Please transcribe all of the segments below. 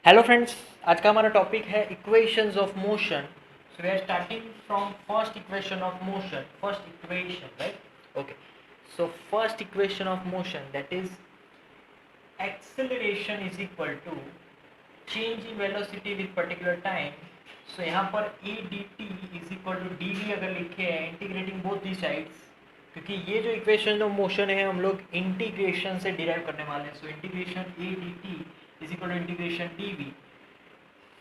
Hello friends, आज का हमारा टॉपिक है equations of motion. So we are starting from first equation of motion. First equation, right? Okay. So first equation of motion, that is acceleration is equal to change in velocity with particular time. So यहाँ पर A D T is equal to D V अगर लिखे हैं, integrating both the sides, क्योंकि ये जो equation of motion है हम लोग इंटीग्रेशन से डिराइव करने वाले हैं. So integration a D T is equal to integration d v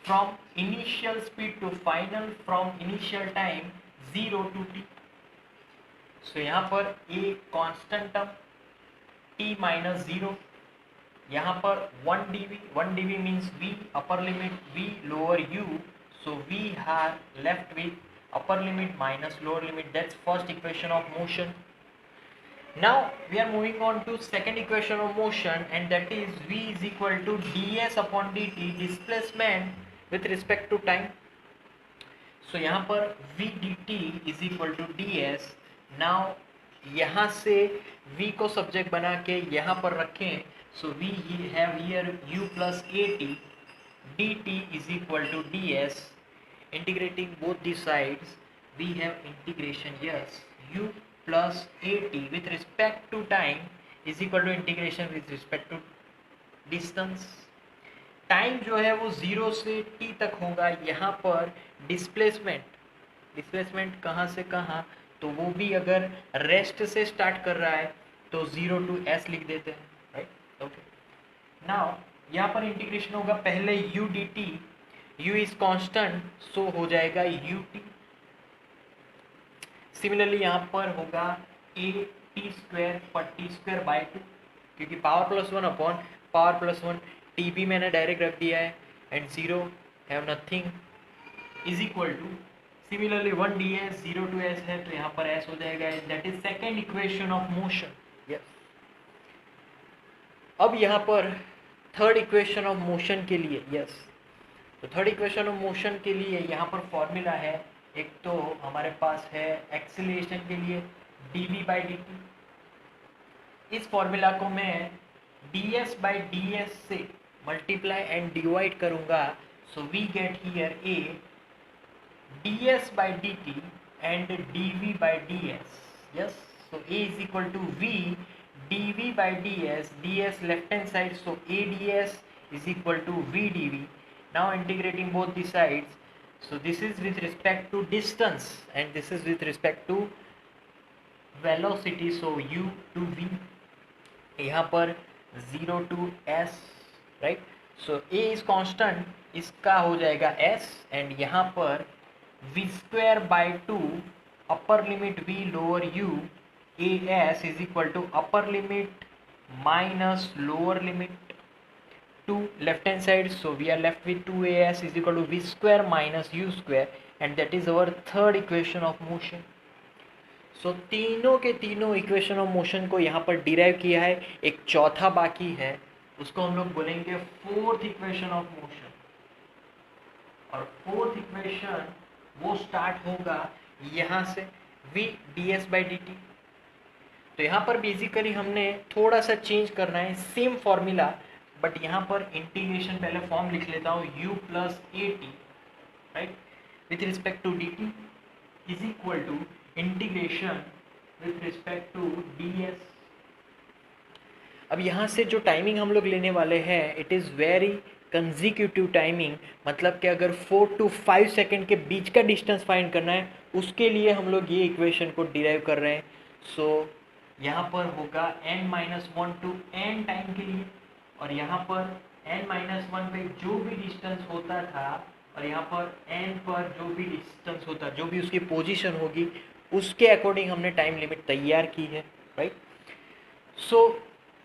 from initial speed to final, from initial time 0 to t. so यहाँ पर a constant term t minus 0, यहाँ पर 1 dv means v upper limit, v lower u, so we are left with upper limit minus lower limit. That's first equation of motion. Now we are moving on to second equation of motion, and that is v is equal to ds upon dt, displacement with respect to time. so यहाँ पर v dt is equal to ds. now यहाँ से v को subject बना के यहाँ पर रखें, so we have here u plus at, dt is equal to ds. integrating both the sides we have integration, yes, u plus at with respect to time is equal to integration with respect to distance. Time जो है वो 0 से t तक होगा. यहाँ पर displacement कहाँ से कहाँ, तो वो भी अगर रेस्ट से स्टार्ट कर रहा है तो 0 to s लिख देते हैं, राइट? ओके. नाउ यहाँ पर इंटीग्रेशन होगा पहले u dt, u is constant, so हो जाएगा ut. सिमिलरली यहाँ पर होगा a t स्क्वायर पर t स्क्वायर बाई 2, क्योंकि power plus 1 upon power plus 1, T भी मैंने डायरेक्ट रख दिया है, and 0 have nothing is equal to similarly 1 D S, 0 to s है तो यहाँ पर s हो जाएगा. That is second equation of motion. Yes. अब यहाँ पर थर्ड इक्वेशन ऑफ मोशन के लिए, यस, तो थर्ड इक्वेशन ऑफ मोशन के लिए यहाँ पर फॉर्मूला है. एक तो हमारे पास है एक्सीलरेशन के लिए dv by dt. इस फॉर्मूला को मैं ds by ds से मल्टीप्लाई एंड डिवाइड करूंगा, so we get here a ds by dt and dv by ds. yes, so a is equal to v dv by ds, ds left hand side, so a ds is equal to v dv. now integrating both the sides, so this is with respect to distance and this is with respect to velocity, so u to v. यहाँ पर 0 to s, right? So a is constant, इसका हो जाएगा s, and यहाँ पर v square by 2 upper limit v lower u as is equal to upper limit minus lower limit 2 left hand side, so we are left with 2as is equal to v square minus u square, and that is our third equation of motion. So तीनों के तीनों equation of motion को यहाँ पर derive किया है. एक चौथा बाकी है, उसको हम लोग बोलेंगे फोर्थ इक्वेशन ऑफ मोशन. और फोर्थ इक्वेशन वो स्टार्ट होगा यहाँ से v ds by dt. तो यहाँ पर बेसिकली हमने थोड़ा सा चेंज करना है, सेम फॉर्मूला, बट यहाँ पर इंटीग्रेशन पहले फॉर्म लिख लेता हूँ u plus at, right, with respect to dt is equal to integration with respect to ds. अब यहाँ से जो टाइमिंग हम लोग लेने वाले हैं, it is very consecutive timing, मतलब कि अगर 4 to 5 सेकेंड के बीच का डिस्टेंस फाइंड करना है, उसके लिए हम लोग ये इक्वेशन को डिराइव कर रहे हैं. सो यहाँ पर होगा n-1 to n टाइम के लिए, और यहाँ पर n-1 पे जो भी डिस्टेंस होता था, और यहाँ पर n पर जो भी डिस्टेंस होता, जो भी उसकी पोजीशन होगी, उसके अकॉर्डिंग हमने टाइम लिमिट तैयार की है, राइट? सो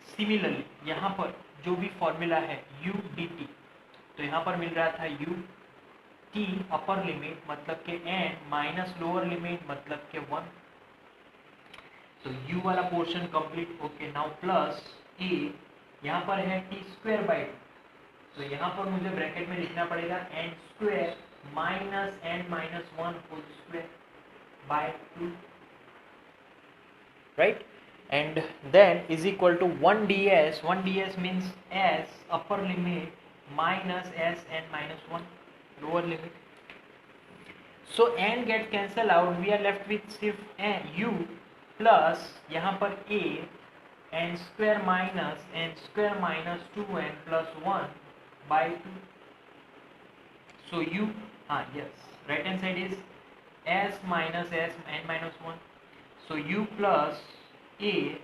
सिमिलरली यहाँ पर जो भी फॉर्मूला है u dt, तो यहाँ पर मिल रहा था u t अपर लिमिट मतलब के n माइनस लोअर लिमिट मतलब के 1, तो u वाला portion complete. Okay, now plus a यहाँ पर है t स्क्वायर बाई 2, तो यहाँ पर मुझे ब्रैकेट में लिखना पड़ेगा n square minus n minus 1 whole square by 2, right? and then is equal to 1 ds. 1 ds means s upper limit minus s n minus 1 lower limit. So n gets cancel out, we are left with सिर्फ u plus यहाँ पर a n square minus 2n plus 1 by 2. So u, yes, right hand side is s minus s n minus 1. So u plus a,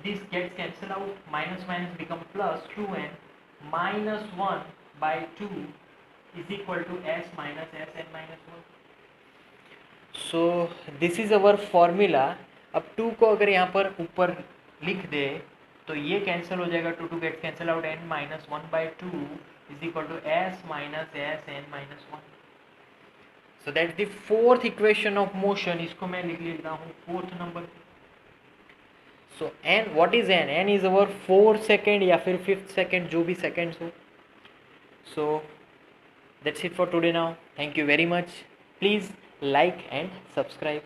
this gets cancelled out, minus minus become plus 2n minus 1 by 2 is equal to s minus s n minus 1. So this is our formula. अब 2 को अगर यहाँ पर ऊपर लिख दे तो ये cancel हो जाएगा, 2 gets cancel out, n minus 1 by 2 is equal to s minus s n minus 1. So that's the fourth equation of motion. इसको मैं लिख लेता हूँ fourth number. So n, what is n? n is our 4 second या फिर 5th second, जो भी seconds हो. So that's it for today now. Thank you very much. Please like and subscribe.